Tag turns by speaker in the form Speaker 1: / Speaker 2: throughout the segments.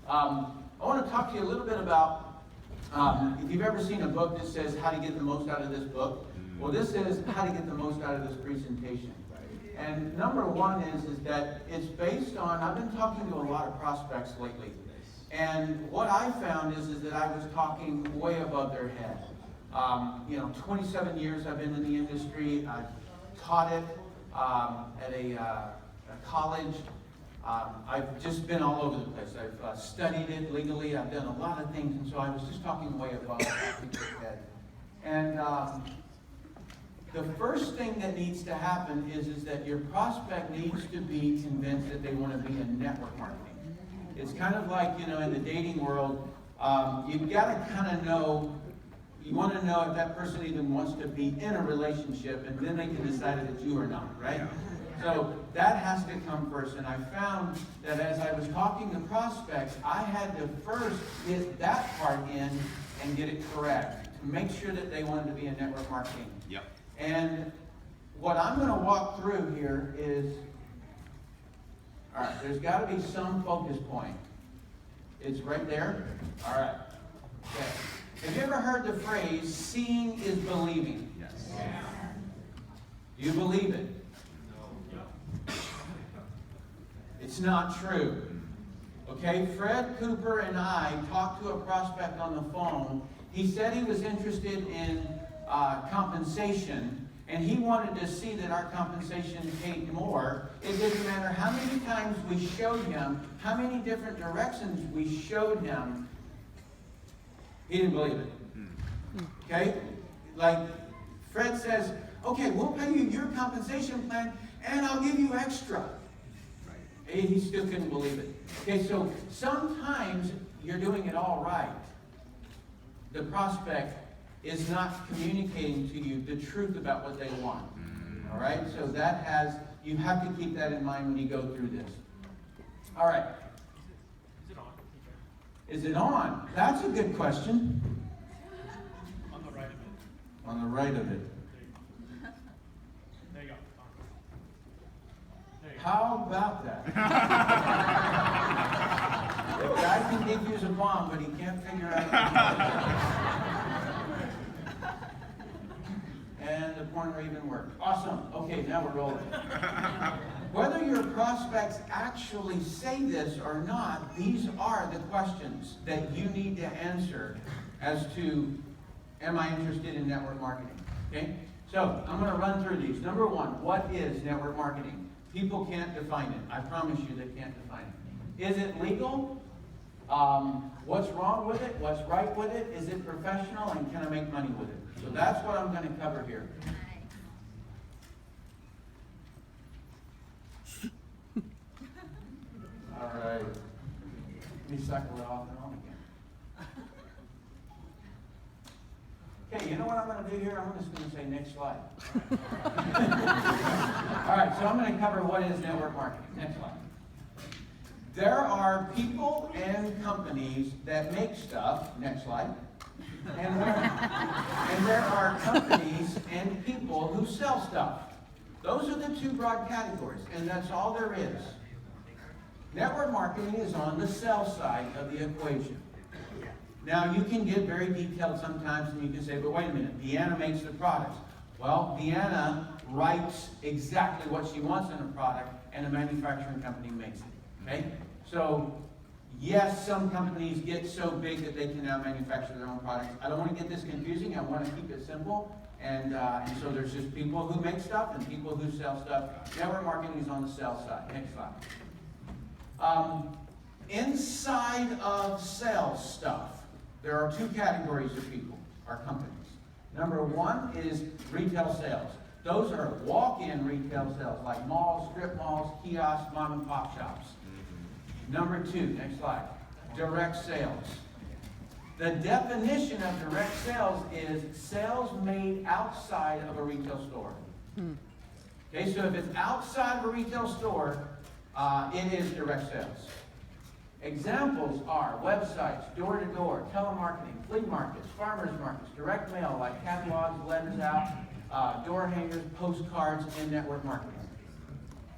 Speaker 1: I want to talk to you a little bit about, if you've ever seen a book that says how to get the most out of this book, well, this is how to get the most out of this presentation. And number one is that it's based on, I've been talking to a lot of prospects lately, and what I found is that I was talking way above their head. 27 years I've been in the industry. I've taught it at a college. I've just been all over the place. I've studied it legally. I've done a lot of things, and so I was just talking way above people's head. And the first thing that needs to happen is that your prospect needs to be convinced that they want to be in network marketing. It's kind of like, in the dating world, you've got to kind of know, you want to know if that person even wants to be in a relationship, and then they can decide if it's you or not, right? So that has to come first, and I found that as I was talking to prospects, I had to first get that part in and get it correct to make sure that they wanted to be in network marketing.
Speaker 2: Yep.
Speaker 1: And what I'm going to walk through here is, all right, there's got to be some focus point. It's right there? All right. Okay. Have you ever heard the phrase, seeing is believing?
Speaker 2: Yes.
Speaker 1: Yeah. Do you believe it? No. It's not true. Okay, Fred Cooper and I talked to a prospect on the phone. He said he was interested in compensation, and he wanted to see that our compensation paid more. It didn't matter how many times we showed him, how many different directions we showed him, he didn't believe it. Okay? Like, Fred says, okay, we'll pay you your compensation plan, and I'll give you extra. He still couldn't believe it. Okay, so sometimes you're doing it all right. The prospect is not communicating to you the truth about what they want. All right? So you have to keep that in mind when you go through this. All right.
Speaker 3: Is it on?
Speaker 1: Is it on? That's a good question.
Speaker 3: On the right of it.
Speaker 1: On the right of it.
Speaker 3: There you go. There you go.
Speaker 1: How about that? The guy can defuse a bomb, but he can't figure out and the pointer even worked. Awesome. Okay, now we're rolling. Whether your prospects actually say this or not, these are the questions that you need to answer as to, am I interested in network marketing? Okay? So, I'm going to run through these. Number one, what is network marketing? People can't define it. I promise you they can't define it. Is it legal? What's wrong with it? What's right with it? Is it professional? And can I make money with it? So that's what I'm going to cover here. All right. Let me cycle it off and on again. Okay, you know what I'm going to do here? I'm just going to say next slide. All right, so I'm going to cover what is network marketing. Next slide. There are people and companies that make stuff. Next slide. And there are companies and people who sell stuff. Those are the two broad categories, and that's all there is. Network marketing is on the sell side of the equation. Now, you can get very detailed sometimes, and you can say, but wait a minute, Deanna makes the products. Well, Deanna writes exactly what she wants in a product, and a manufacturing company makes it. Okay? So, yes, some companies get so big that they can now manufacture their own products. I don't want to get this confusing. I want to keep it simple. And so there's just people who make stuff and people who sell stuff. Network marketing is on the sell side. Next slide. Inside of sales stuff, there are two categories of people, or companies. Number one is retail sales. Those are walk-in retail sales, like malls, strip malls, kiosks, mom and pop shops. Number two, next slide, direct sales. The definition of direct sales is sales made outside of a retail store. Okay, so if it's outside of a retail store, it is direct sales. Examples are websites, door-to-door, telemarketing, flea markets, farmers markets, direct mail like catalogs, letters out, door hangers, postcards, and network marketing.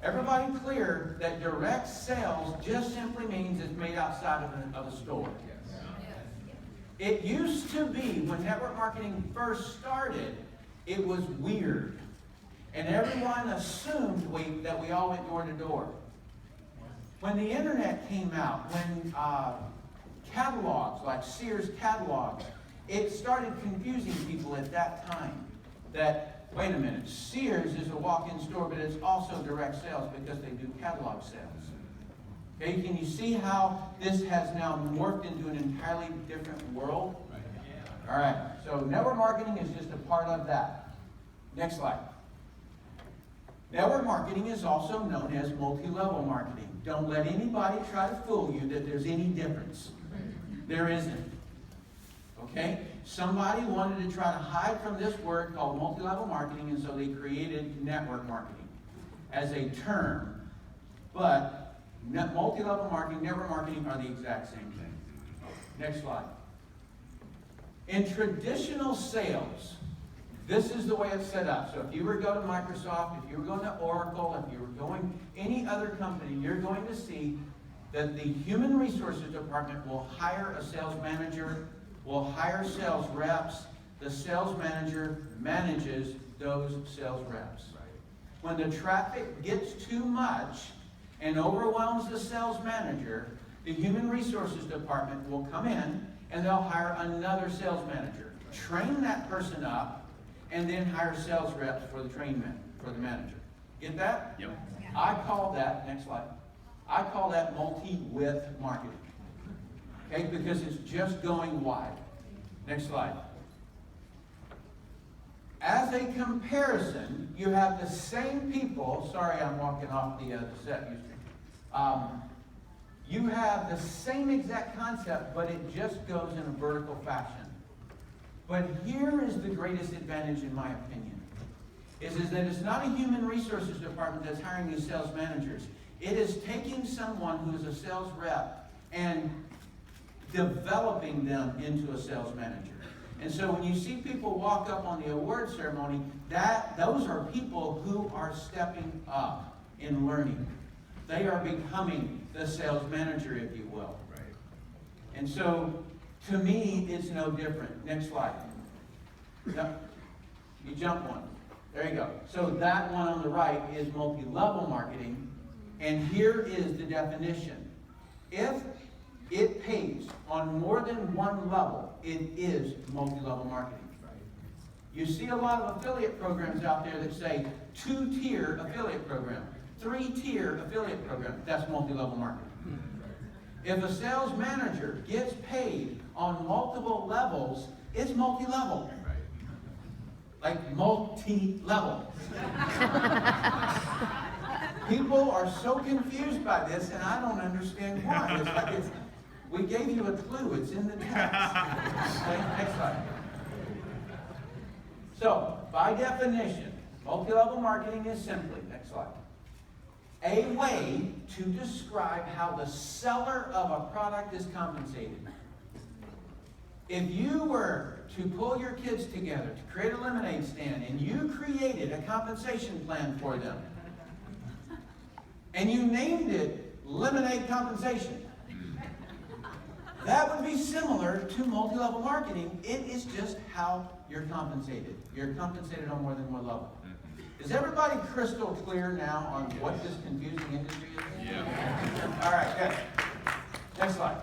Speaker 1: Everybody clear that direct sales just simply means it's made outside of a store. It used to be, when network marketing first started, it was weird. And everyone assumed that we all went door to door. When the internet came out, when catalogs, like Sears catalogs, it started confusing people at that time. That, wait a minute, Sears is a walk-in store, but it's also direct sales because they do catalog sales. Okay, can you see how this has now morphed into an entirely different world? All right, so network marketing is just a part of that. Next slide. Network marketing is also known as multi-level marketing. Don't let anybody try to fool you that there's any difference. There isn't. Okay? Somebody wanted to try to hide from this word called multi-level marketing, and so they created network marketing as a term. But multi-level marketing, network marketing are the exact same thing. Next slide. In traditional sales, this is the way it's set up. So if you were to go to Microsoft, if you were going to Oracle, if you were going any other company, you're going to see that the human resources department will hire a sales manager, will hire sales reps. The sales manager manages those sales reps. When the traffic gets too much and overwhelms the sales manager, the human resources department will come in and they'll hire another sales manager, train that person up, and then hire sales reps for the manager. Get that?
Speaker 2: Yep.
Speaker 1: I call that, next slide, I call that multi-width marketing. Okay, because it's just going wide. Next slide. As a comparison, you have the same people, sorry I'm walking off the set, you have the same exact concept, but it just goes in a vertical fashion. But here is the greatest advantage, in my opinion, is that it's not a human resources department that's hiring these sales managers. It is taking someone who is a sales rep and developing them into a sales manager. And so when you see people walk up on the award ceremony, those are people who are stepping up in learning. They are becoming the sales manager, if you will.
Speaker 2: Right.
Speaker 1: And so, to me, it's no different. Next slide. Yep. You jump one. There you go. So that one on the right is multi-level marketing. And here is the definition. If it pays on more than one level, it is multi-level marketing. You see a lot of affiliate programs out there that say 2-tier affiliate program, 3-tier affiliate program. That's multi-level marketing. If a sales manager gets paid on multiple levels, it's multi-level. Like multi-level. People are so confused by this, and I don't understand why. It's like we gave you a clue. It's in the text. Okay, next slide. So, by definition, multi-level marketing is simply, next slide, a way to describe how the seller of a product is compensated. If you were to pull your kids together to create a lemonade stand and you created a compensation plan for them and you named it lemonade compensation, that would be similar to multi-level marketing. It is just how you're compensated. You're compensated on more than one level. Is everybody crystal clear now on what this confusing industry is?
Speaker 2: Yeah.
Speaker 1: All right, good. Next slide.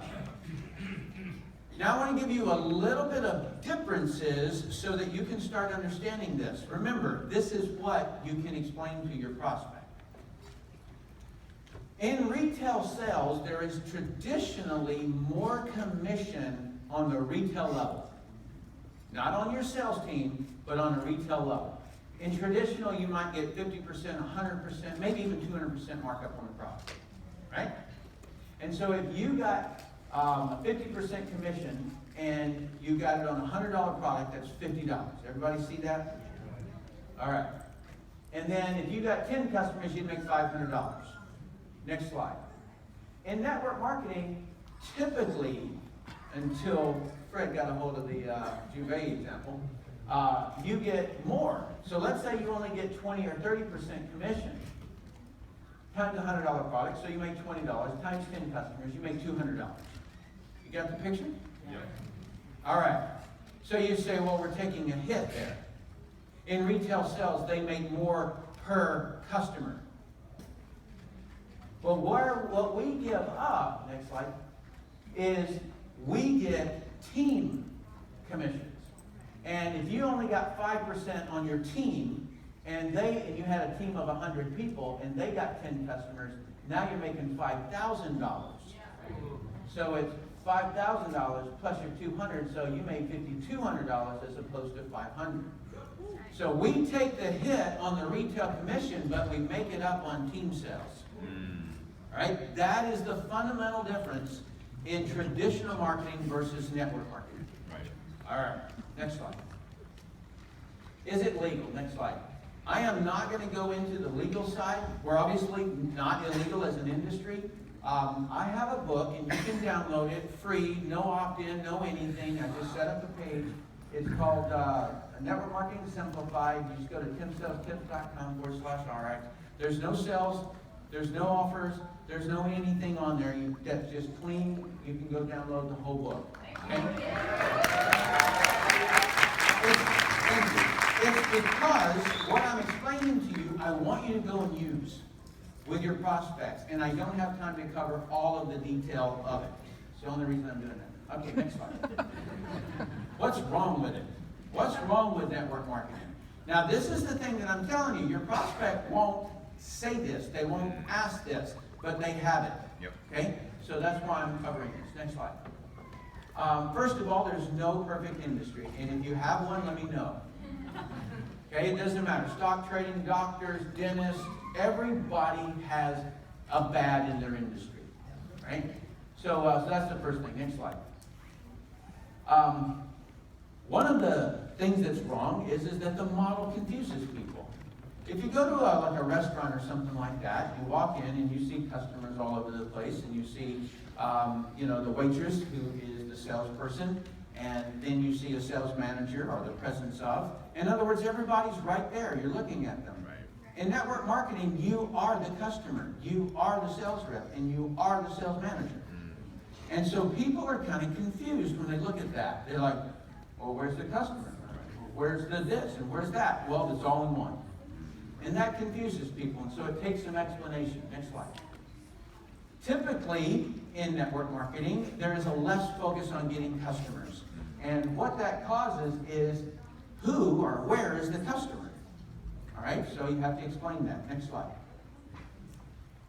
Speaker 1: Now I want to give you a little bit of differences so that you can start understanding this. Remember, this is what you can explain to your prospect. In retail sales, there is traditionally more commission on the retail level. Not on your sales team, but on a retail level. In traditional, you might get 50%, 100%, maybe even 200% markup on the product, right? And so if you got a 50% commission and you got it on a $100 product, that's $50. Everybody see that? All right. And then if you got 10 customers, you'd make $500. Next slide. In network marketing, typically, until Fred got a hold of the Juve example, you get more. So let's say you only get 20 or 30% commission. times $100 product, so you make $20, times 10 customers, you make $200. You got the picture?
Speaker 2: Yeah.
Speaker 1: All right. So you say, well, we're taking a hit there. In retail sales, they make more per customer. Well, what we give up, next slide, is we get team commissions. And if you only got 5% on your team, and you had a team of 100 people, and they got 10 customers, now you're making $5,000. So it's $5,000 plus your $200, so you made $5,200 as opposed to $500. So we take the hit on the retail commission, but we make it up on team sales. All right? That is the fundamental difference in traditional marketing versus network marketing.
Speaker 2: Right.
Speaker 1: All right, next slide. Is it legal? Next slide. I am not going to go into the legal side. We're obviously not illegal as an industry. I have a book, and you can download it free, no opt-in, no anything. I just set up a page. It's called Network Marketing Simplified. You just go to timsalestips.com/ARIIX. There's no sales, there's no offers, there's no anything on there. That's just clean. You can go download the whole book. Okay? It's because what I'm explaining to you, I want you to go and use with your prospects, and I don't have time to cover all of the detail of it. It's the only reason I'm doing that. Okay, next slide. What's wrong with it? What's wrong with network marketing? Now, this is the thing that I'm telling you. Your prospect won't say this. They won't ask this, but they have it.
Speaker 2: Yep.
Speaker 1: Okay? So that's why I'm covering this. Next slide. First of all, there's no perfect industry, and if you have one, let me know. Okay, it doesn't matter. Stock trading, doctors, dentists, everybody has a bad in their industry, right? So that's the first thing. Next slide. One of the things that's wrong is that the model confuses people. If you go to like a restaurant or something like that, you walk in and you see customers all over the place, and you see the waitress who is the salesperson, and then you see a sales manager or the presence of. In other words, everybody's right there. You're looking at them.
Speaker 2: Right.
Speaker 1: In network marketing, you are the customer, you are the sales rep, and you are the sales manager. And so people are kind of confused when they look at that. They're like, well, where's the customer? Where's the this and where's that? Well, it's all in one. And that confuses people, and so it takes some explanation. Next slide. Typically, in network marketing, there is a less focus on getting customers. And what that causes is who or where is the customer? All right, so you have to explain that. Next slide.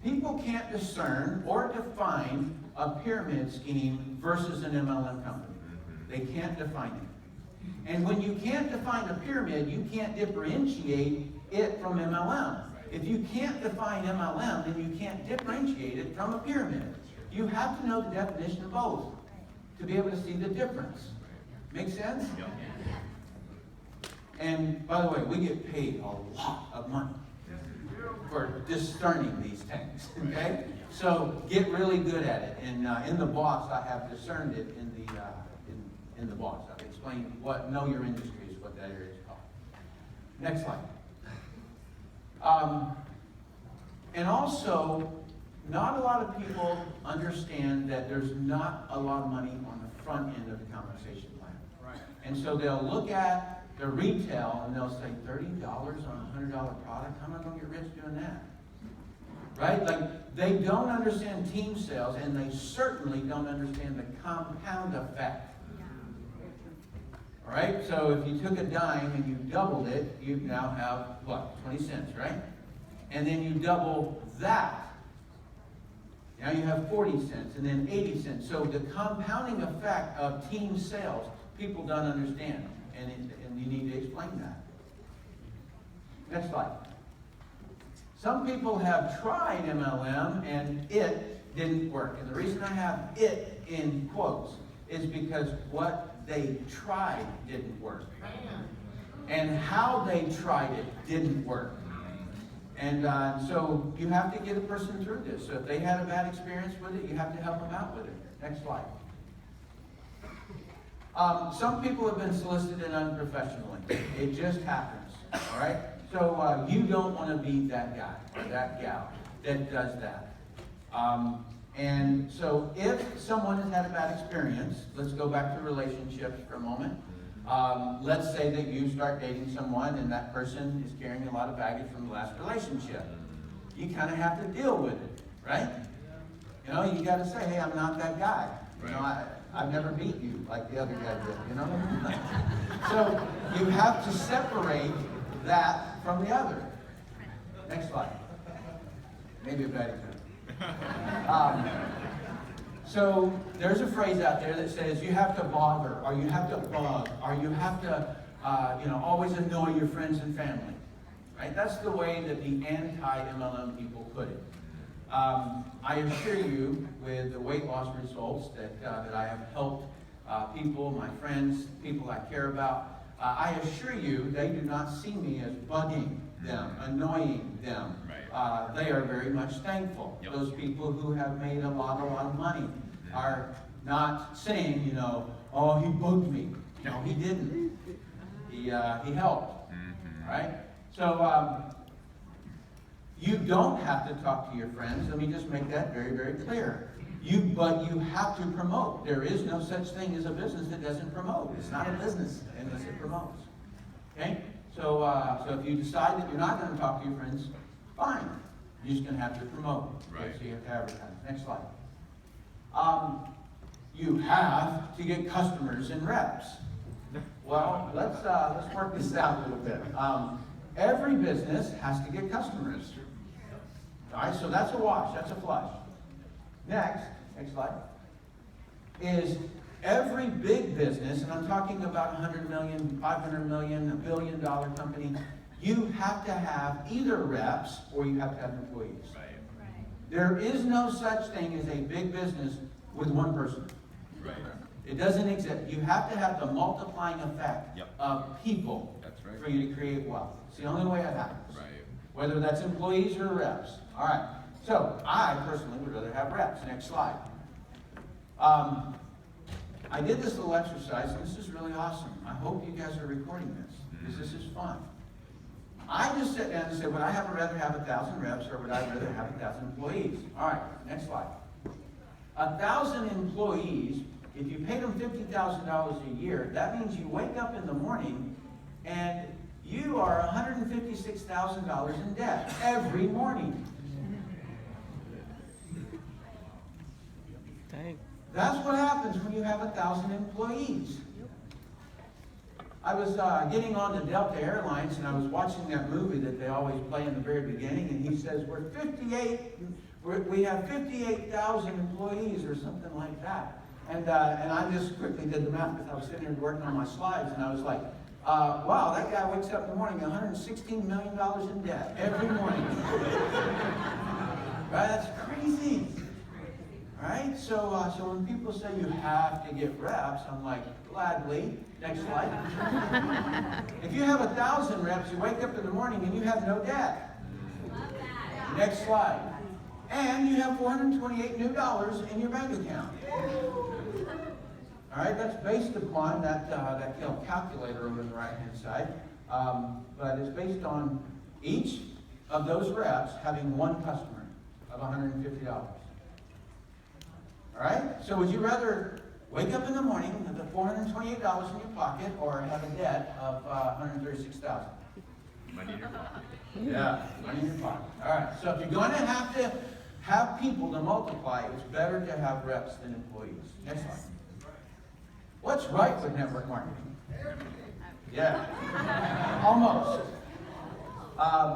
Speaker 1: People can't discern or define a pyramid scheme versus an MLM company. They can't define it. And when you can't define a pyramid, you can't differentiate it from MLM. If you can't define MLM, then you can't differentiate it from a pyramid. You have to know the definition of both to be able to see the difference. Make sense?
Speaker 2: Yep.
Speaker 1: And by the way, we get paid a lot of money for discerning these things. Okay? So get really good at it. And in the boss, I have discerned it in the boss. I've explained what know your industry is what that area is called. Next slide. And also, not a lot of people understand that there's not a lot of money on the front end of the compensation plan.
Speaker 3: Right.
Speaker 1: And so they'll look at the retail and they'll say, $30 on a $100 product? How am I going to get rich doing that? Right? Like, they don't understand team sales, and they certainly don't understand the compound effect. All right? So if you took a dime and you doubled it, you now have, what, 20 cents, right? And then you double that. Now you have 40 cents, and then 80 cents. So the compounding effect of team sales, people don't understand. And you need to explain that. Next slide. Some people have tried MLM and it didn't work. And the reason I have it in quotes is because what they tried didn't work. And how they tried it didn't work. And so you have to get a person through this. So if they had a bad experience with it, you have to help them out with it. Next slide. Some people have been solicited unprofessionally. It just happens. All right? So you don't want to be that guy or that gal. that does that. And so if someone has had a bad experience, let's go back to relationships for a moment. Let's say that you start dating someone and that person is carrying a lot of baggage from the last relationship. You kind of have to deal with it, right? You know, you got to say, hey, I'm not that guy. You know, I've never beat you like the other guy did, you know? So you have to separate that from the other. Next slide. Maybe a better example. So there's a phrase out there that says you have to bother, or you have to bug, or you have to, always annoy your friends and family. Right? That's the way that the anti-MLM people put it. I assure you, with the weight loss results that I have helped people, my friends, people I care about, I assure you they do not see me as bugging them, annoying them. They are very much thankful. Yep. Those people who have made a lot of money are not saying, you know, oh, he bugged me. No, he didn't. He helped. Right? So you don't have to talk to your friends. Let me just make that very, very clear. But you have to promote. There is no such thing as a business that doesn't promote. It's not a business unless it promotes. Okay? So if you decide that you're not going to talk to your friends, fine. You're just going to have to promote.
Speaker 2: Right.
Speaker 1: So you have to advertise. Next slide. You have to get customers and reps. Well, let's work this out a little bit. Every business has to get customers. All right, so that's a wash. That's a flush. Next slide, is every big business, and I'm talking about 100 million, 500 million, $1 billion company, you have to have either reps or you have to have employees.
Speaker 2: Right.
Speaker 1: There is no such thing as a big business with one person.
Speaker 2: Right.
Speaker 1: It doesn't exist. You have to have the multiplying effect
Speaker 2: Yep.
Speaker 1: of people
Speaker 2: That's right.
Speaker 1: for you to create wealth. It's the only way it happens.
Speaker 2: Right.
Speaker 1: Whether that's employees or reps. All right. So I personally would rather have reps. Next slide. I did this little exercise, and this is really awesome. I hope you guys are recording this, because this is fun. I just sat down and said, would I rather have 1,000 reps, or would I rather have 1,000 employees? All right, next slide. 1,000 employees, if you paid them $50,000 a year, that means you wake up in the morning and you are $156,000 in debt every morning. That's what happens when you have 1,000 employees. I was getting on to Delta Airlines, and I was watching that movie that they always play in the very beginning, and he says, we have 58,000 employees or something like that. And I just quickly did the math because I was sitting here working on my slides, and I was like, wow, that guy wakes up in the morning $116 million in debt every morning. Right? That's crazy. Right? So when people say you have to get reps, I'm like, gladly. Next slide. If you have 1,000 reps, you wake up in the morning and you have no debt. Next slide. And you have $428 new in your bank account. All right, that's based upon that calculator over the right-hand side. But it's based on each of those reps having one customer of $150. All right? So would you rather wake up in the morning with the $428 in your pocket or have a debt of $136,000?
Speaker 2: Money in your pocket.
Speaker 1: Yeah, money in your pocket. All right. So if you're going to have people to multiply, it's better to have reps than employees. Next slide. What's right with network marketing? Yeah. Almost.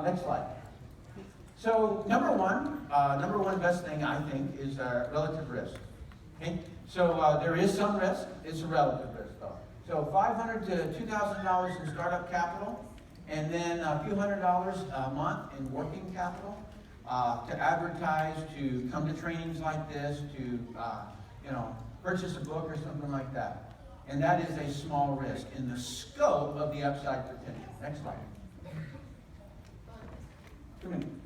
Speaker 1: Next slide. So number one best thing I think is relative risk. Okay? So there is some risk. It's a relative risk though. So $500 to $2,000 in startup capital, and then a few $100s a month in working capital to advertise, to come to trainings like this, to purchase a book or something like that. And that is a small risk in the scope of the upside potential. Next slide. Come in.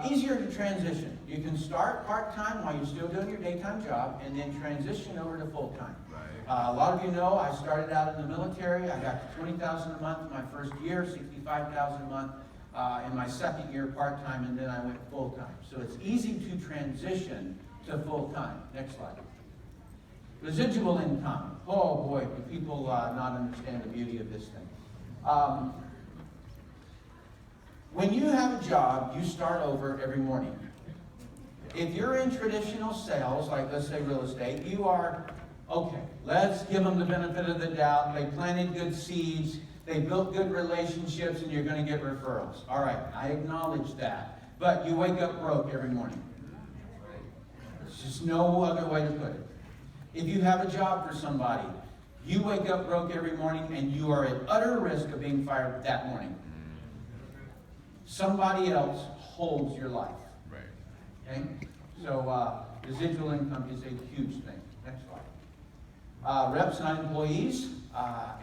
Speaker 1: Easier to transition. You can start part-time while you're still doing your daytime job and then transition over to full-time.
Speaker 2: Right.
Speaker 1: A lot of you know I started out in the military. I got to $20,000 a month my first year, $65,000 a month in my second year part-time, and then I went full-time. So it's easy to transition to full-time. Next slide. Residual income. Oh boy, do people not understand the beauty of this thing. When you have a job, you start over every morning. If you're in traditional sales, like let's say real estate, you are, okay, let's give them the benefit of the doubt. They planted good seeds. They built good relationships, and you're going to get referrals. All right, I acknowledge that. But you wake up broke every morning. There's just no other way to put it. If you have a job for somebody, you wake up broke every morning, and you are at utter risk of being fired that morning. Somebody else holds your life.
Speaker 2: Right.
Speaker 1: Okay? So residual income is a huge thing. Next slide. Reps, not employees.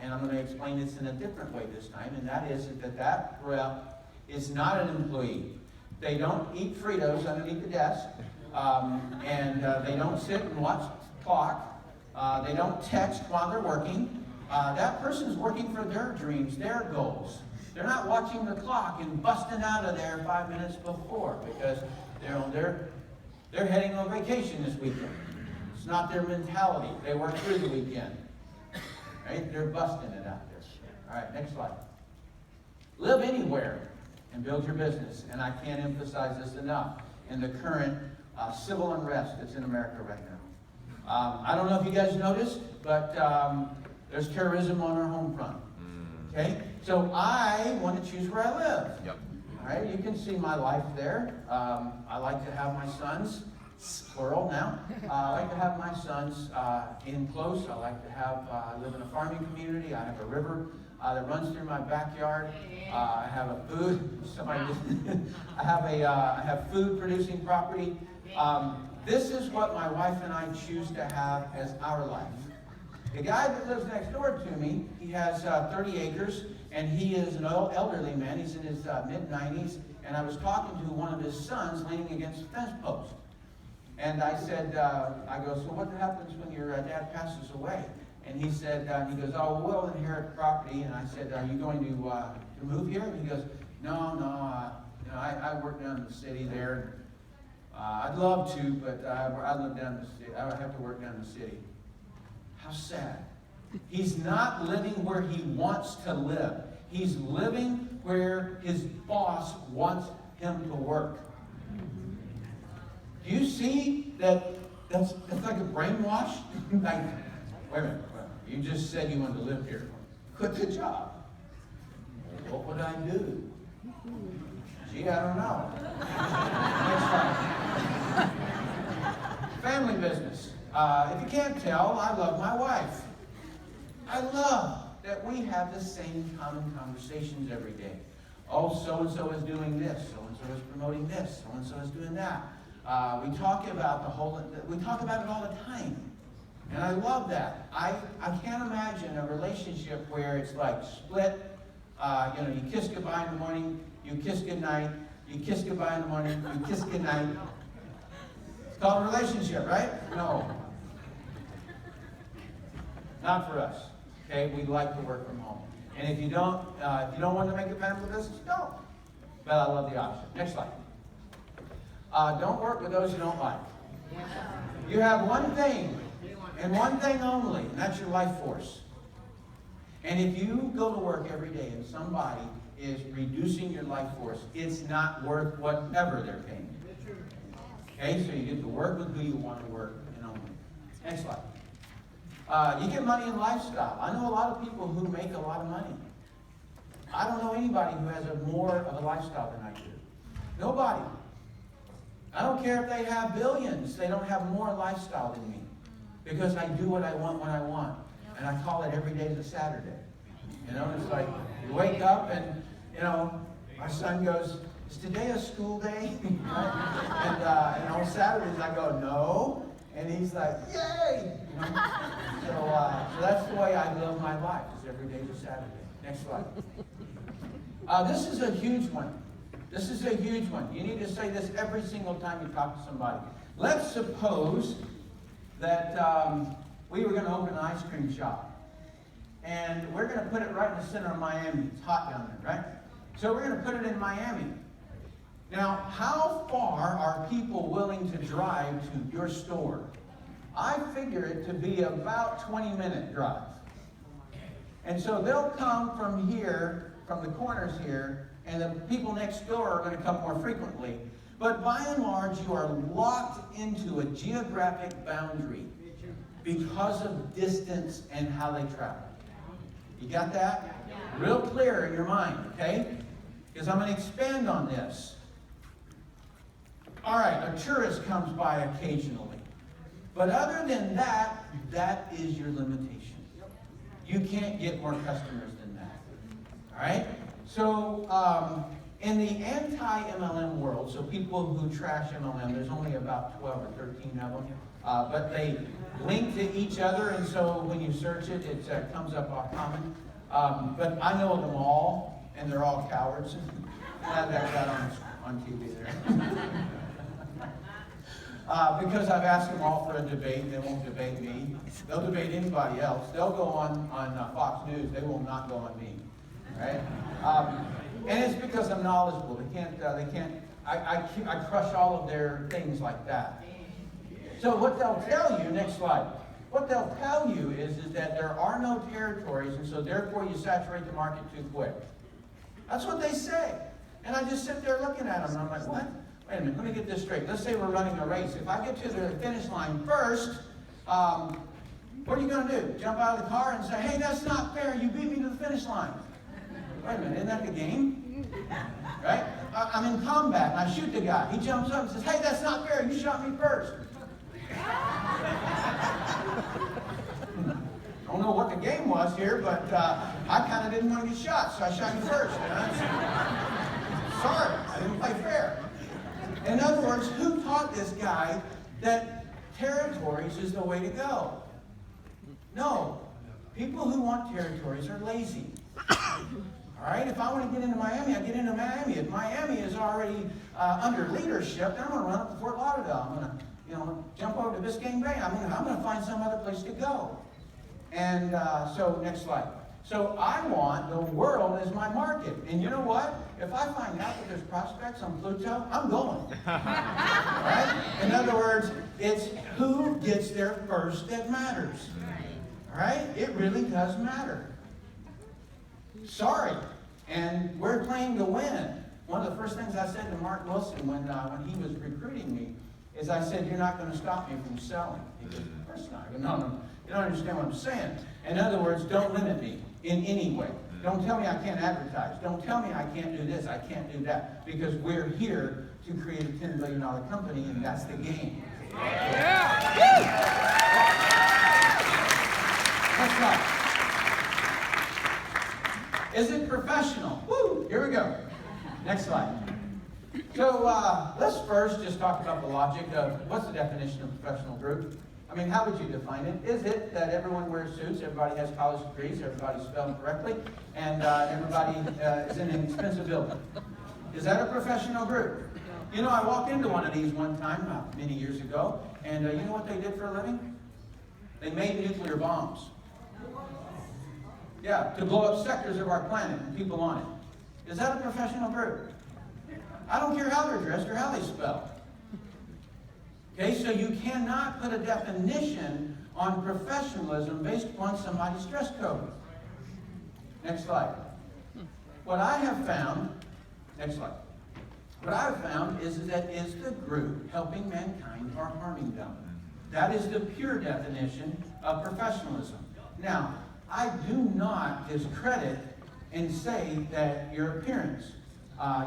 Speaker 1: And I'm going to explain this in a different way this time, and that is that rep is not an employee. They don't eat Fritos underneath the desk, and they don't sit and watch the clock. They don't text while they're working. That person's working for their dreams, their goals. They're not watching the clock and busting out of there 5 minutes before because they're heading on vacation this weekend. It's not their mentality. They work through the weekend. Right? They're busting it out there. All right, next slide. Live anywhere and build your business. And I can't emphasize this enough in the current civil unrest that's in America right now. I don't know if you guys noticed, but there's terrorism on our home front. Okay? So I want to choose where I live.
Speaker 2: Yep.
Speaker 1: All right, you can see my life there. I like to have my sons, plural now. I like to have my sons in close. I like to have, I live in a farming community. I have a river that runs through my backyard. I have a food, I have food producing property. This is what my wife and I choose to have as our life. The guy that lives next door to me, he has 30 acres, and he is an elderly man. He's in his mid-90s, and I was talking to one of his sons leaning against a fence post. And I said, I go, so what happens when your dad passes away? And he said, he goes, oh, we'll inherit property. And I said, are you going to move here? And he goes, no, I work down in the city there. I'd love to, but I live down in the city. I would have to work down in the city. How sad. He's not living where he wants to live. He's living where his boss wants him to work. Do you see that that's like a brainwash? Like, wait a minute, you just said you wanted to live here. Quit the job. What would I do? Gee, I don't know. Next slide. Family business. If you can't tell, I love my wife. I love that we have the same common conversations every day. Oh, so-and-so is doing this. So-and-so is promoting this. So-and-so is doing that. We talk about it all the time. And I love that. I can't imagine a relationship where it's like split. You kiss goodbye in the morning, you kiss goodnight, you kiss goodbye in the morning, you kiss goodnight. It's called a relationship, right? No. Not for us. Okay, we like to work from home. And if you don't want to make a family business, don't. But I love the option. Next slide. Don't work with those you don't like. You have one thing, and one thing only, and that's your life force. And if you go to work every day and somebody is reducing your life force, it's not worth whatever they're paying you. Okay, so you get to work with who you want to work and only. Next slide. You get money and lifestyle. I know a lot of people who make a lot of money. I don't know anybody who has more of a lifestyle than I do. Nobody. I don't care if they have billions. They don't have more lifestyle than me. Because I do what I want when I want. And I call it every day is a Saturday. It's like you wake up and, my son goes, is today a school day? And on Saturdays I go, no. And he's like, yay! So that's the way I live my life, is every day is a Saturday. Next slide. This is a huge one. This is a huge one. You need to say this every single time you talk to somebody. Let's suppose that we were going to open an ice cream shop. And we're going to put it right in the center of Miami. It's hot down there, right? So we're going to put it in Miami. Now, how far are people willing to drive to your store? I figure it to be about 20-minute drive. And so they'll come from here, from the corners here, and the people next door are going to come more frequently. But by and large, you are locked into a geographic boundary because of distance and how they travel. You got that? Real clear in your mind, okay? Because I'm going to expand on this. All right, a tourist comes by occasionally. But other than that, that is your limitation. You can't get more customers than that. All right? So, in the anti-MLM world, so people who trash MLM, there's only about 12 or 13 of them. But they link to each other, and so when you search it, it comes up all common. But I know them all, and they're all cowards. Glad that got on TV there. Because I've asked them all for a debate. They won't debate me. They'll debate anybody else. They'll go on Fox News. They will not go on me. Right? And it's because I'm knowledgeable. They can't. I crush all of their things like that. So what they'll tell you, next slide. What they'll tell you is that there are no territories, and so therefore you saturate the market too quick. That's what they say. And I just sit there looking at them, and I'm like, what? Wait a minute, let me get this straight. Let's say we're running a race. If I get to the finish line first, what are you going to do? Jump out of the car and say, hey, that's not fair. You beat me to the finish line. Wait a minute, isn't that the game? Right? I'm in combat, and I shoot the guy. He jumps up and says, hey, that's not fair. You shot me first. I don't know what the game was here, but I kind of didn't want to get shot, so I shot you first. Sorry, I didn't play fair. In other words, who taught this guy that territories is the way to go? No. People who want territories are lazy. All right? If I want to get into Miami, I get into Miami. If Miami is already under leadership, then I'm going to run up to Fort Lauderdale. I'm going to jump over to Biscayne Bay. I'm going to find some other place to go. And so, next slide. So I want the world as my market. And you know what? If I find out that there's prospects on Pluto, I'm going. Right? In other words, it's who gets there first that matters. All right? It really does matter. Sorry. And we're playing to win. One of the first things I said to Mark Wilson when he was recruiting me is I said, you're not going to stop me from selling. He goes, of course not. I go, no. You don't understand what I'm saying. In other words, don't limit me in any way. Don't tell me I can't advertise. Don't tell me I can't do this, I can't do that. Because we're here to create a $10 billion company, and that's the game. Yeah. Next slide. Is it professional? Woo! Here we go. Next slide. So let's first just talk about the logic of what's the definition of professional group. I mean, how would you define it? Is it that everyone wears suits, everybody has college degrees, everybody's spelled correctly, and everybody is in an expensive building? Is that a professional group? You know, I walked into one of these one time, many years ago, and you know what they did for a living? They made nuclear bombs. Yeah, to blow up sectors of our planet and people on it. Is that a professional group? I don't care how they're dressed or how they spell. Okay, so you cannot put a definition on professionalism based upon somebody's dress code. Next slide. What I have found, next slide. What I have found is that is the group helping mankind or harming them. That is the pure definition of professionalism. Now, I do not discredit and say that your appearance,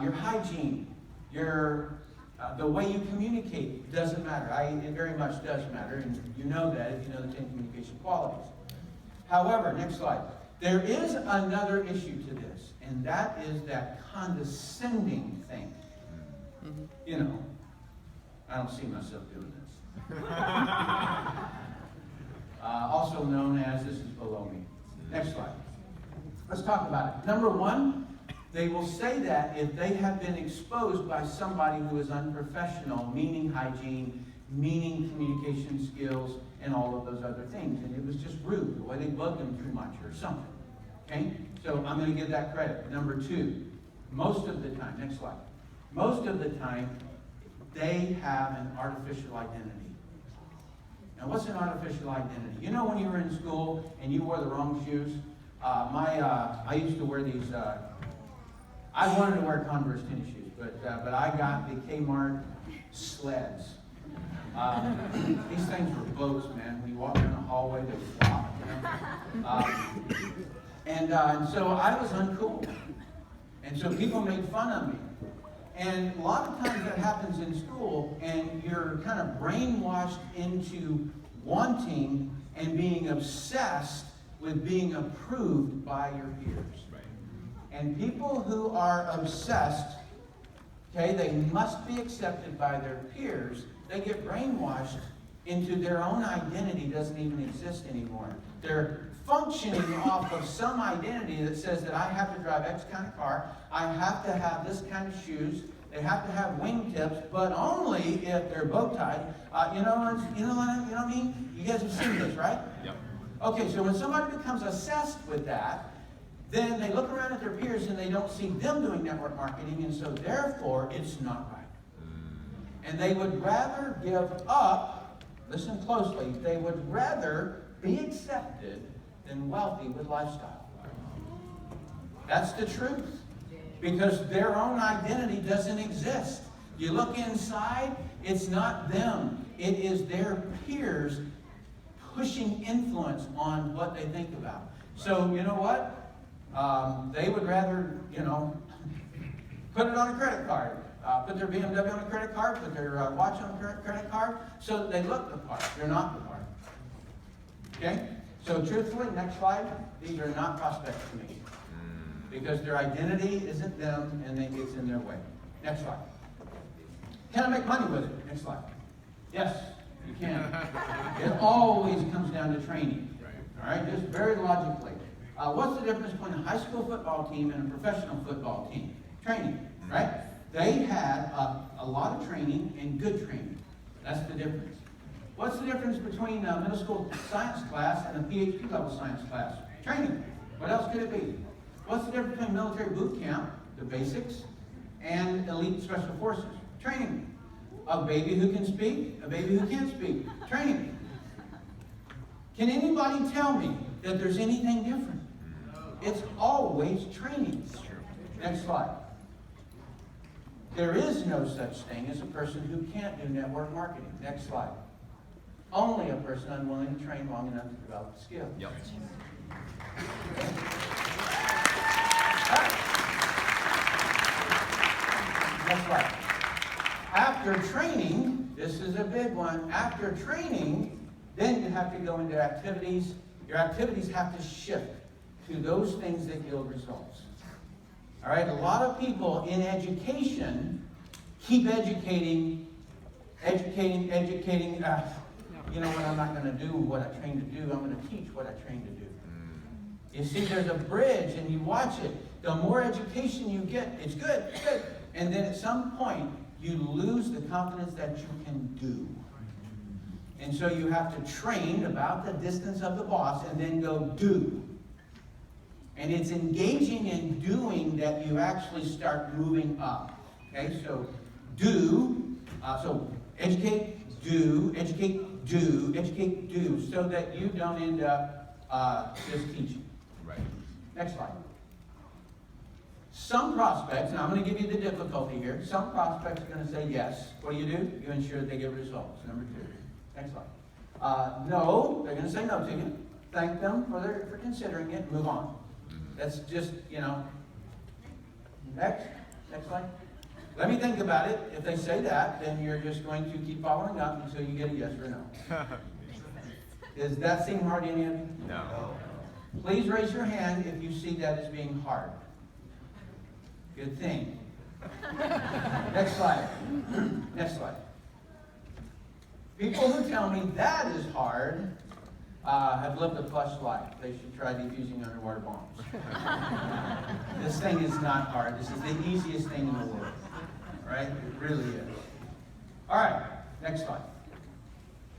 Speaker 1: your hygiene, the way you communicate doesn't matter. It very much does matter, and you know that if you know the 10 communication qualities. However, next slide. There is another issue to this, and that is that condescending thing. Mm-hmm. You know, I don't see myself doing this. Also known as this is below me. Next slide. Let's talk about it. Number one, they will say that if they have been exposed by somebody who is unprofessional, meaning hygiene, meaning communication skills, and all of those other things. And it was just rude, the way they bugged them too much or something. Okay? So I'm going to give that credit. Number two, most of the time, next slide, most of the time, they have an artificial identity. Now, what's an artificial identity? You know when you were in school and you wore the wrong shoes? I used to wear these, I wanted to wear Converse tennis shoes, but I got the Kmart sleds. These things were boats, man. When you walk down the hallway, they flop, you know? And so I was uncool. And so people made fun of me. And a lot of times that happens in school, and you're kind of brainwashed into wanting and being obsessed with being approved by your peers.
Speaker 2: Right.
Speaker 1: And people who are obsessed, okay, they must be accepted by their peers. They get brainwashed into their own identity doesn't even exist anymore. They're functioning off of some identity that says that I have to drive X kind of car, I have to have this kind of shoes, they have to have wingtips, but only if they're bow tied. You know what I mean? You guys have seen this, right?
Speaker 2: Yep.
Speaker 1: Okay, so when somebody becomes obsessed with that, then they look around at their peers and they don't see them doing network marketing, and so therefore it's not right. And they would rather give up, listen closely, they would rather be accepted than wealthy with lifestyle. That's the truth. Because their own identity doesn't exist. You look inside, it's not them. It is their peers pushing influence on what they think about. So, you know what? They would rather, put it on a credit card. Put their BMW on a credit card, put their watch on a credit card, so that they look the part. They're not the part. Okay? So truthfully, next slide, these are not prospects to me. Because their identity isn't them and it gets in their way. Next slide. Can I make money with it? Next slide. Yes, you can. It always comes down to training. All right, just very logically. What's the difference between a high school football team and a professional football team? Training, right? They had a lot of training and good training. That's the difference. What's the difference between a middle school science class and a PhD level science class? Training. What else could it be? What's the difference between military boot camp, the basics, and elite special forces? Training. A baby who can speak, a baby who can't speak. Training. Can anybody tell me that there's anything different? It's always training. Next slide. There is no such thing as a person who can't do network marketing. Next slide. Only a person unwilling to train long enough to develop the skill.
Speaker 2: Yep.
Speaker 1: That's right. After training, this is a big one. After training, then you have to go into activities. Your activities have to shift to those things that yield results. All right, a lot of people in education keep educating. You know what, I'm not going to do what I trained to do. I'm going to teach what I trained to do. You see, there's a bridge, and you watch it. The more education you get, it's good. And then at some point, you lose the confidence that you can do. And so you have to train about the distance of the boss and then go do. And it's engaging in doing that you actually start moving up. Okay, so do. So educate, do, educate, do, so that you don't end up just teaching.
Speaker 2: Right.
Speaker 1: Next slide. Some prospects, and I'm going to give you the difficulty here, some prospects are going to say yes. What do? You ensure that they get results. Number 2. Next slide. No, they're going to say no to you. Thank them for considering it. Move on. That's just, Next slide. Let me think about it. If they say that, then you're just going to keep following up until you get a yes or no. Does that seem hard to any of you?
Speaker 2: No.
Speaker 1: Please raise your hand if you see that as being hard. Good thing. Next slide. Next slide. People who tell me that is hard have lived a plush life. They should try defusing underwater bombs. This thing is not hard. This is the easiest thing in the world. Right? It really is. All right. Next slide.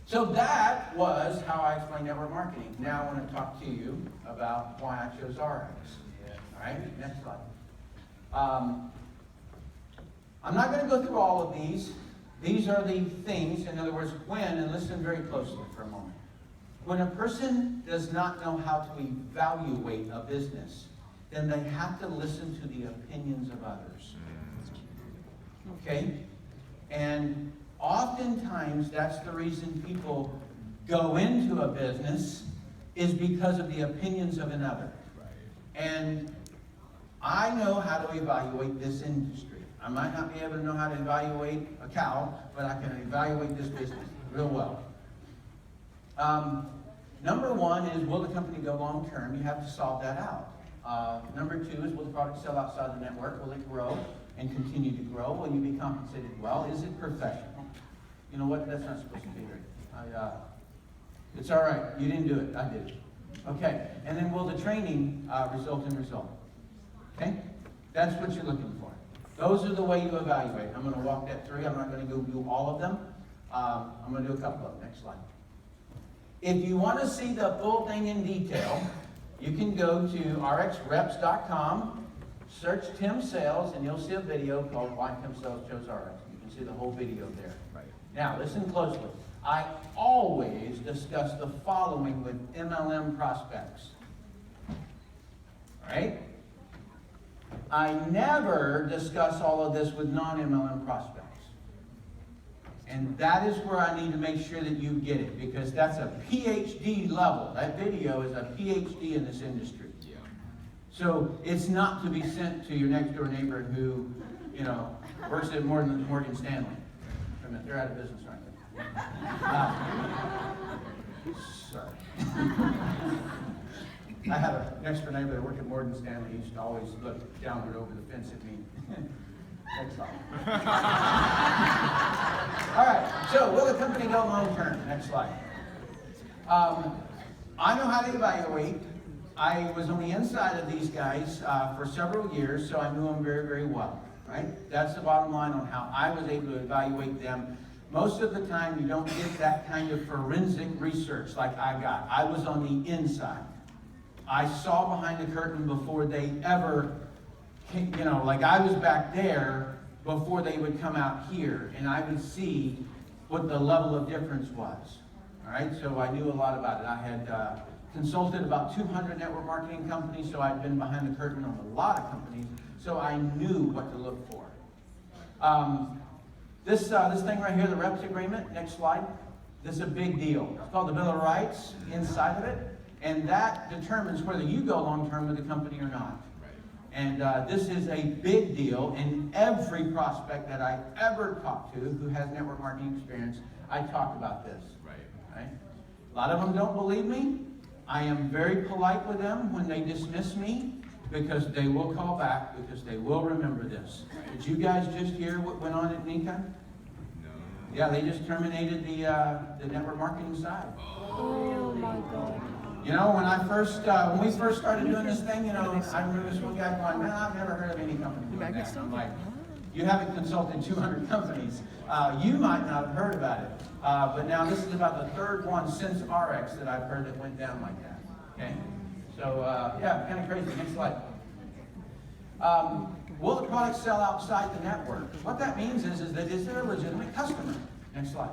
Speaker 1: So that was how I explained network marketing. Now I want to talk to you about why I chose ARIIX. All right? Next slide. I'm not going to go through all of these. These are the things, in other words, when, and listen very closely for a moment. When a person does not know how to evaluate a business, then they have to listen to the opinions of others. Okay? And oftentimes, that's the reason people go into a business, is because of the opinions of another. And I know how to evaluate this industry. I might not be able to know how to evaluate a cow, but I can evaluate this business real well. Number one is, will the company go long term? You have to solve that out. Number two is, will the product sell outside the network? Will it grow and continue to grow? Will you be compensated well? Is it professional? You know what? That's not supposed to be right. It's all right. You didn't do it. I did. Okay. And then will the training result in result? Okay? That's what you're looking for. Those are the way you evaluate. I'm going to walk that through. I'm not going to go do all of them. I'm going to do a couple of them. Next slide. If you want to see the full thing in detail, you can go to ARIIXreps.com, search Tim Sales, and you'll see a video called Why Tim Sales Chose ARIIX. You can see the whole video there.
Speaker 2: Right.
Speaker 1: Now, listen closely. I always discuss the following with MLM prospects. All right? I never discuss all of this with non-MLM prospects. And that is where I need to make sure that you get it, because that's a PhD level. That video is a PhD in this industry.
Speaker 2: Yeah.
Speaker 1: So it's not to be sent to your next door neighbor who, you know, works at Morgan Stanley. Wait a minute, they're out of business right now. Sorry. I had a next door neighbor that worked at Morgan Stanley. He used to always look downward over the fence at me. Next slide. All right, so will the company go long term? Next slide. I know how to evaluate. I was on the inside of these guys for several years, so I knew them very, very well. Right? That's the bottom line on how I was able to evaluate them. Most of the time, you don't get that kind of forensic research like I got. I was on the inside. I saw behind the curtain before they ever, you know, like I was back there before they would come out here, and I would see what the level of difference was. All right, so I knew a lot about it. I had consulted about 200 network marketing companies, so I'd been behind the curtain on a lot of companies, so I knew what to look for. This thing right here, the reps agreement, next slide, this is a big deal. It's called the Bill of Rights inside of it, and that determines whether you go long-term with the company or not. And this is a big deal, and every prospect that I ever talked to who has network marketing experience, I talk about this. Right? A lot of them don't believe me. I am very polite with them when they dismiss me, because they will call back, because they will remember this. Did you guys just hear what went on at Nika?
Speaker 2: No.
Speaker 1: Yeah, they just terminated the network marketing side.
Speaker 4: Oh my God.
Speaker 1: You know, when we first started doing this thing, you know, I remember this one guy going, man, I've never heard of any company doing that. I'm like, you haven't consulted 200 companies. You might not have heard about it. But now this is about the third one since ARIIX that I've heard that went down like that. Okay? So, yeah, kind of crazy. Next slide. Will the product sell outside the network? What that means is that is there a legitimate customer? Next slide.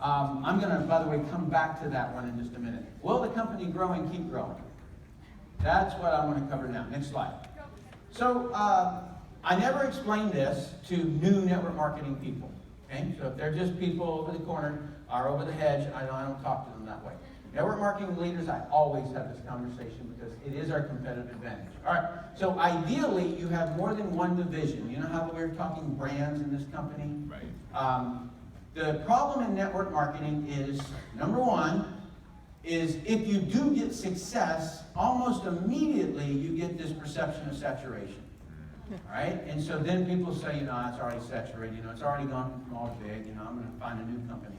Speaker 1: I'm going to, by the way, come back to that one in just a minute. Will the company grow and keep growing? That's what I want to cover now. Next slide. So, I never explain this to new network marketing people. Okay? So if they're just people over the corner or over the hedge, I don't talk to them that way. Network marketing leaders, I always have this conversation because it is our competitive advantage. All right, so ideally, you have more than one division. You know how we're talking brands in this company?
Speaker 2: Right.
Speaker 1: The problem in network marketing is, number one, is if you do get success, almost immediately you get this perception of saturation. All right, and so then people say, you know, it's already saturated, you know, it's already gone from small to big, you know, I'm going to find a new company.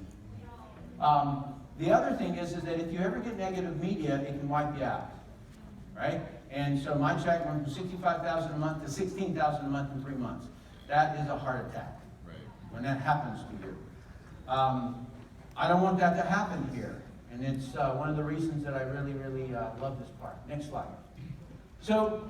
Speaker 1: The other thing is that if you ever get negative media, it can wipe you out, right? And so my check went from $65,000 a month to $16,000 a month in 3 months. That is a heart attack.
Speaker 2: Right.
Speaker 1: When that happens to you. I don't want that to happen here. And it's one of the reasons that I really, really love this part. Next slide. So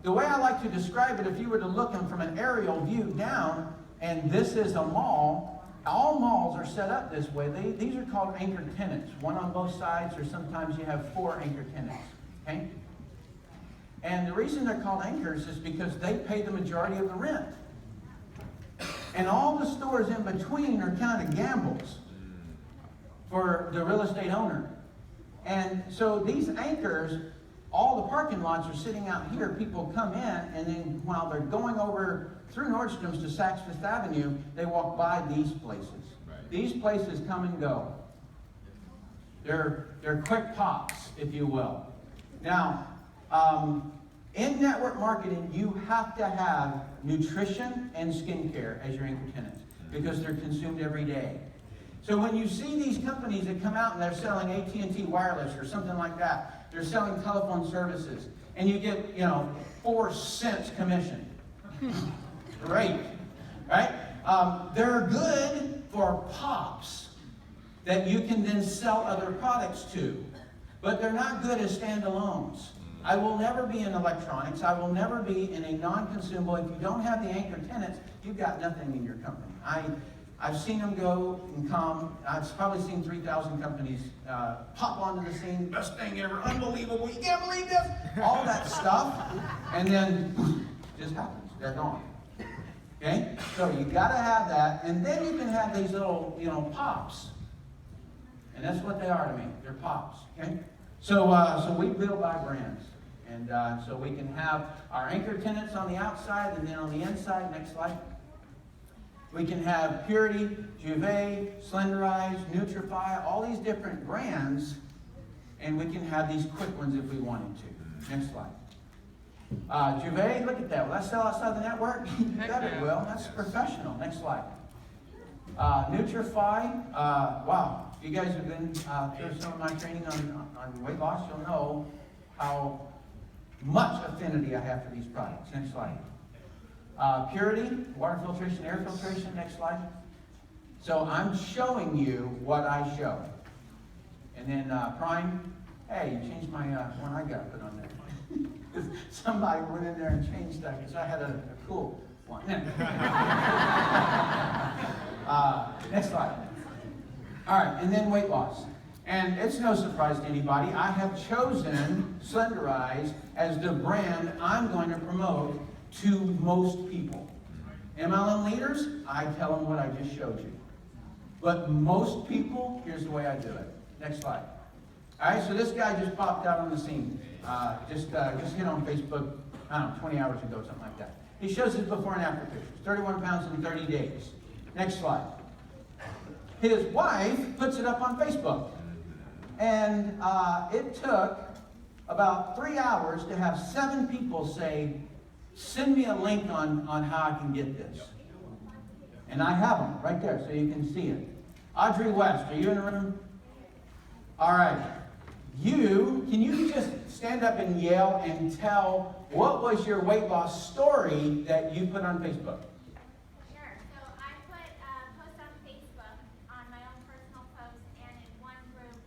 Speaker 1: the way I like to describe it, if you were to look from an aerial view down, and this is a mall, all malls are set up this way. These are called anchor tenants, one on both sides, or sometimes you have 4 anchor tenants. Okay? And the reason they're called anchors is because they pay the majority of the rent. And all the stores in between are kind of gambles for the real estate owner. And so these anchors, all the parking lots are sitting out here. People come in, and then while they're going over through Nordstrom's to Saks Fifth Avenue, they walk by these places.
Speaker 2: Right.
Speaker 1: These places come and go. They're quick pops, if you will. Now, in network marketing, you have to have nutrition and skincare as your anchor tenants because they're consumed every day. So when you see these companies that come out and they're selling AT&T wireless or something like that, they're selling telephone services, and you get, 4 cents commission. Great, right? They're good for pops that you can then sell other products to, but they're not good as standalones. I will never be in electronics. I will never be in a non-consumable. If you don't have the anchor tenants, you've got nothing in your company. I've seen them go and come. I've probably seen 3,000 companies pop onto the scene. Best thing ever. Unbelievable. You can't believe this. All that stuff. And then just happens. They're gone. Okay? So you got to have that. And then you can have these little, pops. And that's what they are to me. They're pops. Okay? So we build by brands. And so we can have our anchor tenants on the outside, and then on the inside, next slide, we can have Purity, Juve, Slenderize, Nutrify, all these different brands, and we can have these quick ones if we wanted to. Next slide. Juve, look at that. Will that sell outside the network? You bet it will. That's professional. Next slide. Nutrify, wow. If you guys have been through some of my training on weight loss, you'll know how much affinity I have for these products. Next slide. Purity, water filtration, air filtration. Next slide. So I'm showing you what I show. And then Prime, hey, you changed my one I got to put on there. Somebody went in there and changed that because I had a cool one. Next slide. All right, and then weight loss. And it's no surprise to anybody. I have chosen Slenderize as the brand I'm going to promote to most people. MLM leaders, I tell them what I just showed you. But most people, here's the way I do it. Next slide. All right, so this guy just popped out on the scene. Just hit on Facebook, I don't know, 20 hours ago, something like that. He shows his before and after pictures. 31 pounds in 30 days. Next slide. His wife puts it up on Facebook. And it took about 3 hours to have 7 people say, send me a link on how I can get this. And I have them right there so you can see it. Audrey West, are you in the room? All right. Can you just stand up and yell and tell what was your weight loss story that you put on Facebook?
Speaker 5: Sure. So I put a post on Facebook on my own personal post and in one group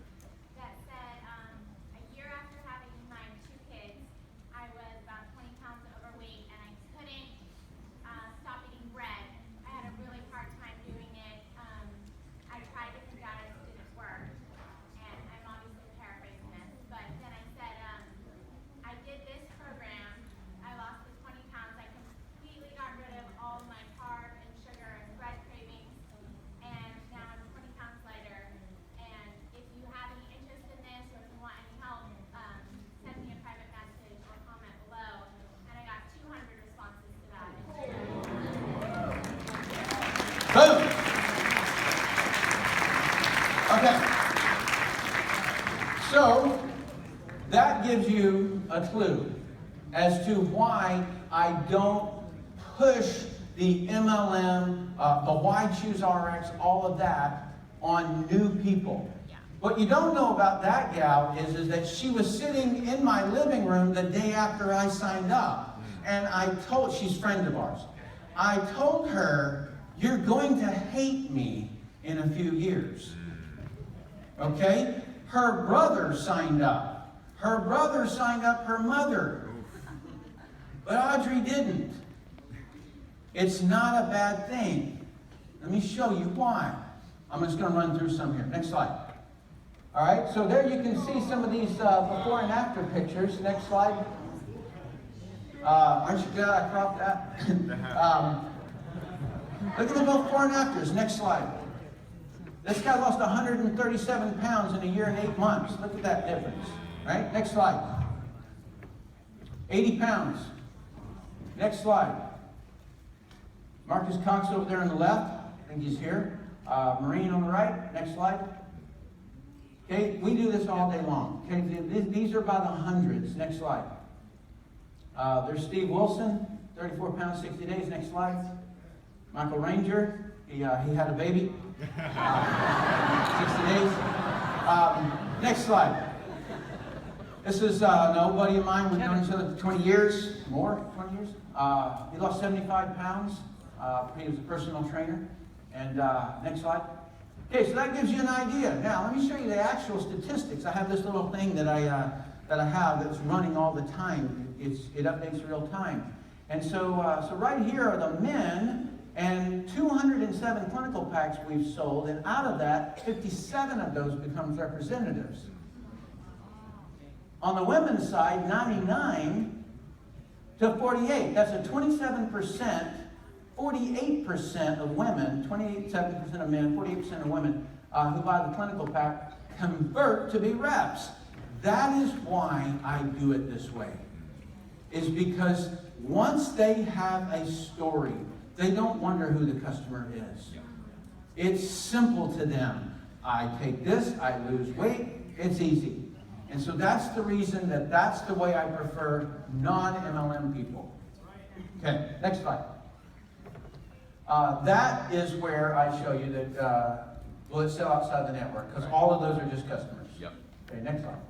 Speaker 5: that said a year after having my 2 kids, I was about 20 pounds overweight and I couldn't stop eating bread. I had a really hard time doing it. I tried different diets, it didn't work. And I'm obviously paraphrasing this, but then I said, I did this program, I lost the 20 pounds, I completely got rid of all my carb and sugar and bread cravings, and now I'm 20 pounds lighter. And if you have any interest in this or if you want any help, send me a private message or comment below. And I got 200 responses to that.
Speaker 1: Boom! Okay. So, that gives you a clue as to why I don't push the MLM, the why choose ARIIX, all of that on new people. What you don't know about that gal is that she was sitting in my living room the day after I signed up. And she's a friend of ours. I told her, you're going to hate me in a few years. Okay? Her brother signed up. Her brother signed up her mother. But Audrey didn't. It's not a bad thing. Let me show you why. I'm just going to run through some here. Next slide. All right, so there you can see some of these before and after pictures. Next slide. Aren't you glad I cropped that? Look at the before and afters. Next slide. This guy lost 137 pounds in a year and 8 months. Look at that difference. Right? Next slide. 80 pounds. Next slide. Marcus Cox over there on the left. I think he's here. Marine on the right. Next slide. Okay, we do this all day long. Okay, these are by the hundreds. Next slide. There's Steve Wilson, 34 pounds, 60 days. Next slide. Michael Ranger, he had a baby. 60 days. Next slide. This is no buddy of mine. We've known each other for 20 years, more, 20 years. He lost 75 pounds. He was a personal trainer. And next slide. Okay, so that gives you an idea. Now, let me show you the actual statistics. I have this little thing that I have that's running all the time. It updates real time. And so right here are the men, and 207 clinical packs we've sold, and out of that, 57 of those becomes representatives. On the women's side, 99 to 48. That's a 27%. 48% of women, 27% of men, 48% of women who buy the clinical pack convert to be reps. That is why I do it this way. Is because once they have a story, they don't wonder who the customer is. It's simple to them. I take this, I lose weight, it's easy. And so that's the reason that's the way I prefer non-MLM people. Okay, next slide. That is where I show you that, will it sell outside the network? Because all of those are just customers.
Speaker 2: Yep.
Speaker 1: Okay, next slide.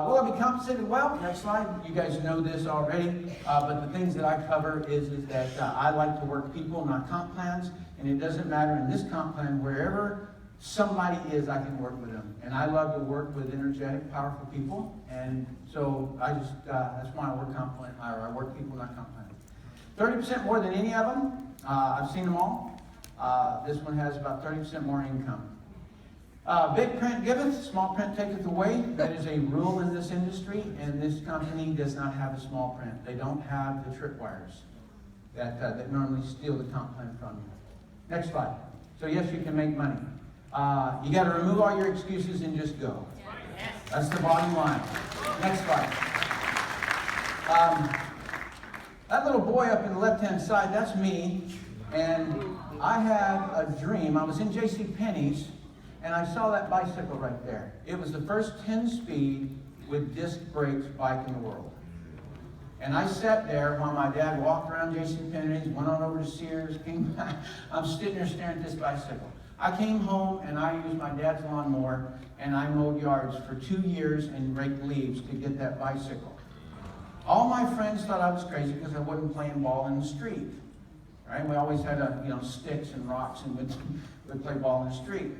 Speaker 1: Will I be compensated well? Next slide. You guys know this already, but the things that I cover is that I like to work people, not comp plans, and it doesn't matter in this comp plan, wherever somebody is, I can work with them. And I love to work with energetic, powerful people, and so I just, that's why I work comp plan, or I work people, not comp plans. 30% more than any of them. I've seen them all. This one has about 30% more income. Big print giveth, small print taketh away. That is a rule in this industry, and this company does not have a small print. They don't have the tripwires that normally steal the comp plan from you. Next slide. So yes, you can make money. You got to remove all your excuses and just go. That's the bottom line. Next slide. That little boy up in the left-hand side, that's me. And I had a dream. I was in JCPenney's, and I saw that bicycle right there. It was the first 10-speed with disc brakes bike in the world. And I sat there while my dad walked around JCPenney's, went on over to Sears, came back. I'm sitting there staring at this bicycle. I came home, and I used my dad's lawnmower, and I mowed yards for 2 years and raked leaves to get that bicycle. All my friends thought I was crazy because I wasn't playing ball in the street. Right? We always had sticks and rocks and would play ball in the street.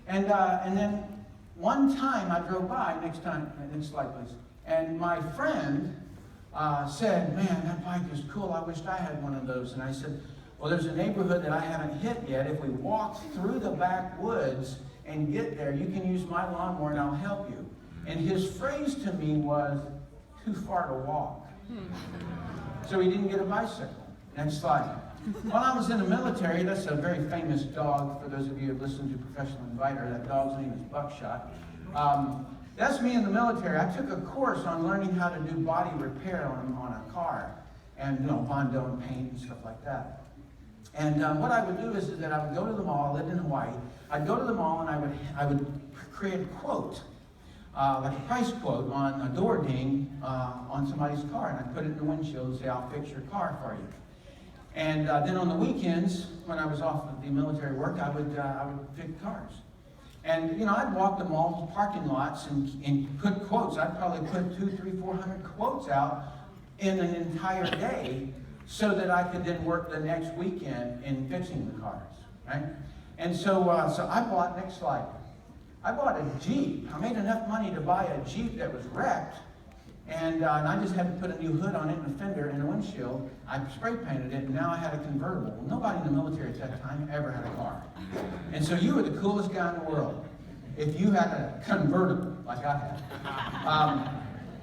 Speaker 1: And then one time I drove by, next slide please, and my friend said, man, that bike is cool. I wished I had one of those. And I said, well, there's a neighborhood that I haven't hit yet. If we walk through the backwoods and get there, you can use my lawnmower and I'll help you. And his phrase to me was, too far to walk. So he didn't get a bicycle. Next slide. While I was in the military, that's a very famous dog, for those of you who have listened to Professional Inviter, that dog's name is Buckshot. That's me in the military. I took a course on learning how to do body repair on a car, and Bondo and paint and stuff like that. And what I would do is that I would go to the mall. I lived in Hawaii. I'd go to the mall and I would create a quote, like a price quote on a door ding on somebody's car, and I'd put it in the windshield and say, "I'll fix your car for you." And then on the weekends, when I was off of the military work, I would fix cars. And I'd walk the mall parking lots and put quotes. I'd probably put 200, 300, 400 quotes out in an entire day, so that I could then work the next weekend in fixing the cars, right? And so I bought, next slide, I bought a Jeep. I made enough money to buy a Jeep that was wrecked, And I just had to put a new hood on it and a fender and a windshield. I spray painted it, and now I had a convertible. Well, nobody in the military at that time ever had a car. And so you were the coolest guy in the world if you had a convertible like I had.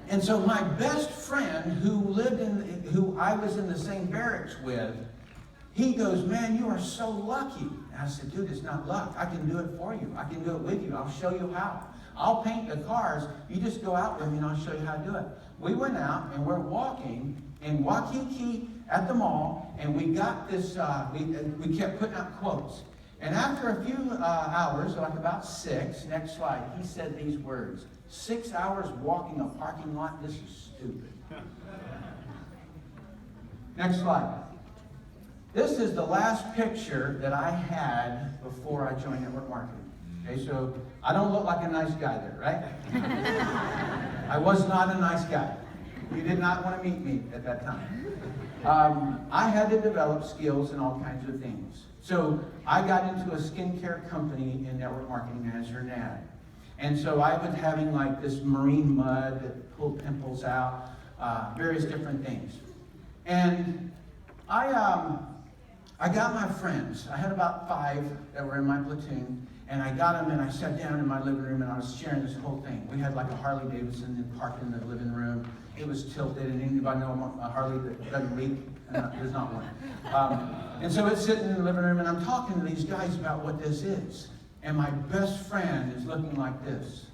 Speaker 1: And so my best friend who I was in the same barracks with, he goes, man, you are so lucky. And I said, dude, it's not luck. I can do it for you. I can do it with you. I'll show you how. I'll paint the cars. You just go out with me and I'll show you how to do it. We went out and we're walking in Waikiki at the mall, and we got this, we kept putting out quotes. And after a few hours, like about 6, next slide, he said these words: 6 hours walking a parking lot, this is stupid. Next slide. This is the last picture that I had before I joined network marketing. Okay, so I don't look like a nice guy there, right? I was not a nice guy. You did not want to meet me at that time. I had to develop skills in all kinds of things. So I got into a skincare company in network marketing as an ad. And so I was having like this marine mud that pulled pimples out, various different things. And I got my friends. I had about 5 that were in my platoon. And I got them and I sat down in my living room and I was sharing this whole thing. We had like a Harley Davidson parked in the living room. It was tilted, and anybody know a Harley that doesn't leak? There's not one. And so it's sitting in the living room and I'm talking to these guys about what this is. And my best friend is looking like this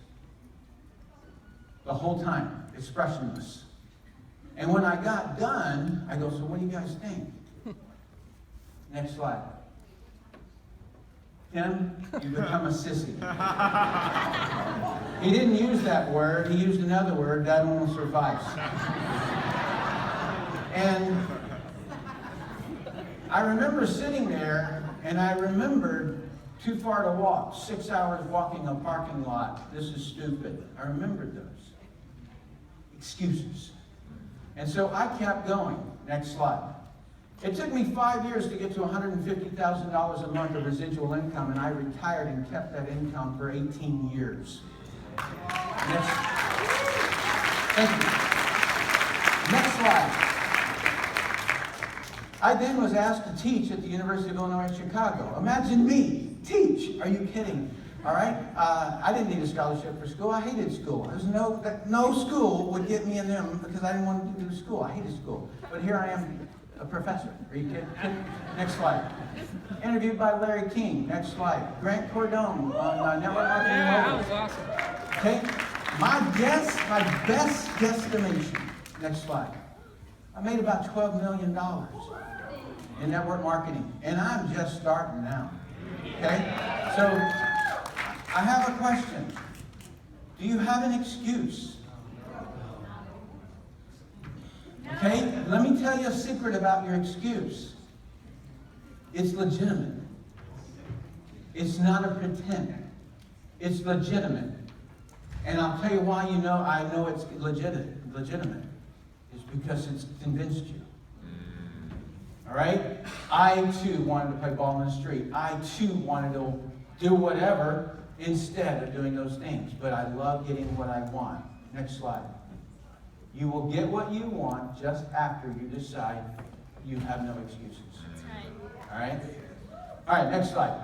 Speaker 1: the whole time, expressionless. And when I got done, I go, so what do you guys think? Next slide. Tim, you become a sissy. He didn't use that word. He used another word. That almost suffice. And I remember sitting there, and I remembered too far to walk. 6 hours walking a parking lot. This is stupid. I remembered those excuses. And so I kept going. Next slide. It took me 5 years to get to $150,000 a month of residual income, and I retired and kept that income for 18 years. Next. Thank you. Next slide. I then was asked to teach at the University of Illinois at Chicago. Imagine me, teach. Are you kidding? All right? I didn't need a scholarship for school. I hated school. There's no school would get me in them because I didn't want to do school. I hated school. But here I am, a professor. Are you kidding? Next slide. Interviewed by Larry King. Next slide. Grant Cardone on network marketing.
Speaker 4: That was awesome.
Speaker 1: Okay. My best guesstimation. Next slide. I made about $12 million in network marketing, and I'm just starting now. Okay. So I have a question. Do you have an excuse? Okay, let me tell you a secret about your excuse. It's legitimate. It's not a pretend. It's legitimate. And I'll tell you why I know it's legitimate. It's because it's convinced you. All right? I too wanted to play ball in the street. I too wanted to do whatever instead of doing those things. But I love getting what I want. Next slide. You will get what you want just after you decide you have no excuses.
Speaker 5: That's right.
Speaker 1: All right? All right, next slide.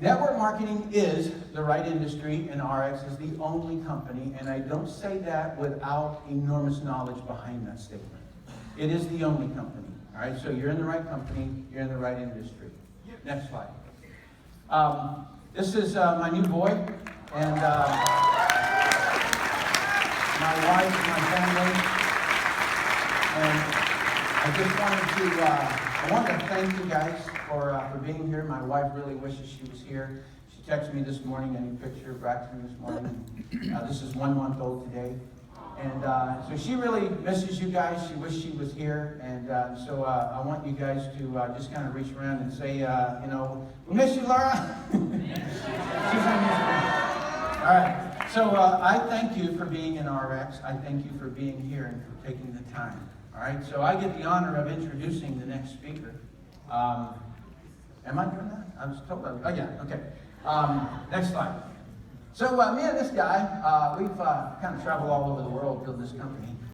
Speaker 1: Network marketing is the right industry, and ARIIX is the only company, and I don't say that without enormous knowledge behind that statement. It is the only company. All right, so you're in the right company, you're in the right industry. Next slide. This is my new boy, and my wife and my family, and I just wanted to thank you guys for being here. My wife really wishes she was here. She texted me this morning, a new picture of Braxton this morning. This is 1 month old today. And so she really misses you guys. She wishes she was here. And so I want you guys to just kind of reach around and say, we miss you, Laura. All right. So I thank you for being in ARIIX. I thank you for being here and for taking the time. All right. So I get the honor of introducing the next speaker. Am I doing that? I was told. Oh yeah. Okay. Next slide. So me and this guy, we've kind of traveled all over the world building this company.